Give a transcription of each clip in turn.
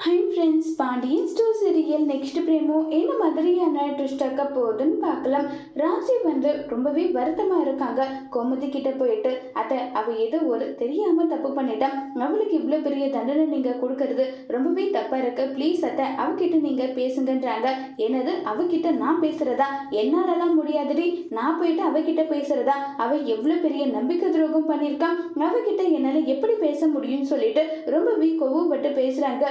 High friends, Pandian store serial next promo என்ன மாதிரியான twist ஆக்க போகுதுன்னு பார்க்கலாம். ராஜி ரொம்பவே வருத்தமாக இருக்காங்க. கோமதி கிட்ட போயிட்டு அவ ஏதோ ஒரு தெரியாம தப்பு பண்ணிட்டான், அவளுக்கு இவ்வளோ பெரிய தண்டனை நீங்க கொடுக்கறது ரொம்பவே தப்பா இருக்கு, ப்ளீஸ் அவகிட்ட நீங்க பேசுங்கன்றாங்க. என்னது, அவகிட்ட நான் பேசுறதா? என்னாலலாம் முடியாதுடி, நான் போயிட்டு அவகிட்ட பேசுறதா? அவ எவ்வளோ பெரிய நம்பிக்கை துரோகம் பண்ணியிருக்கான், அவகிட்ட என்னால எப்படி பேச முடியும்னு சொல்லிட்டு ரொம்பவே கோவப்பட்டு பேசுறாங்க.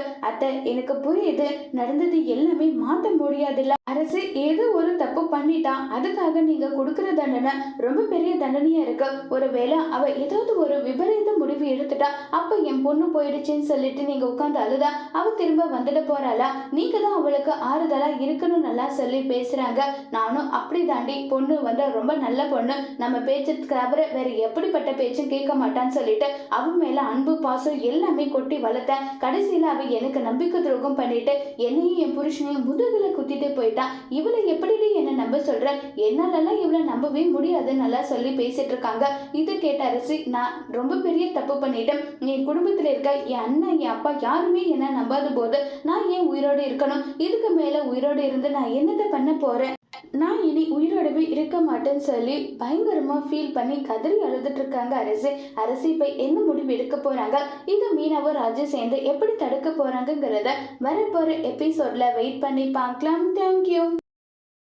எனக்கு புரியுது, நடந்தது எல்லாமே மாற்ற முடியாதுல்ல. அரசு ஏதோ ஒரு தப்பு பண்ணிட்டான், அதுக்காக நீங்க கொடுக்கற தண்டனை ரொம்ப பெரிய தண்டனையா இருக்கு. ஒருவேளை அவ ஏதாவது ஒரு விபரீத முடிவு எடுத்துட்டா, அப்ப என் பொண்ணு போயிடுச்சுன்னு சொல்லிட்டு நீங்க உட்காந்து அழுதா அவ திரும்ப வந்துட போறாளா? நீங்க தான் அவளுக்கு ஆறுதலா இருக்கணும் நல்லா சொல்லி பேசுறாங்க. நானும் அப்படி தாண்டி, பொண்ணு ரொம்ப நல்ல பொண்ணு, நம்ம பேச்சு தவிர வேற எப்படிப்பட்ட பேச்சும் கேட்க மாட்டான்னு சொல்லிட்டு அவ மேல அன்பு பாசம் எல்லாமே கொட்டி வளர்த்தேன். கடைசியில அவ எனக்கு நம்பிக்கை துரோகம் பண்ணிட்டு என்னையும் என் புருஷனையும் முதுகுல குத்திட்டு போயிட்டான். இவளை எப்படி என்ன நம்ப சொல்ற? என்னாலலாம் இவளை நம்பவே முடியாது நல்லா சொல்லி பேசிட்டு இருக்காங்க. இது கேட்ட அரசி, நான் ரொம்ப பெரிய தப்பு பண்ணிட்டேன். என் குடும்பத்துல இருக்க என் அண்ணன் என் அப்பா யாருமே என்ன நம்பாத போது நான் ஏன் உயிரோடு இருக்கணும்? இதுக்கு மேல உயிரோடு இருந்து நான் என்னத்தை பண்ண போறேன்? நான் இனி உயிரோடவே இருக்க மாட்டேன்னு சொல்லி பயங்கரமா ஃபீல் பண்ணி கதறி அழுதுட்டு இருக்காங்க அரசு. அரசு இப்ப என்ன முடிவு எடுக்க போறாங்க? இது மீனாவும் ராஜு சேர்ந்து எப்படி தடுக்க போறாங்கிறத வரப்போற எபிசோட்ல வெயிட் பண்ணி பார்க்கலாம். தேங்க்யூ.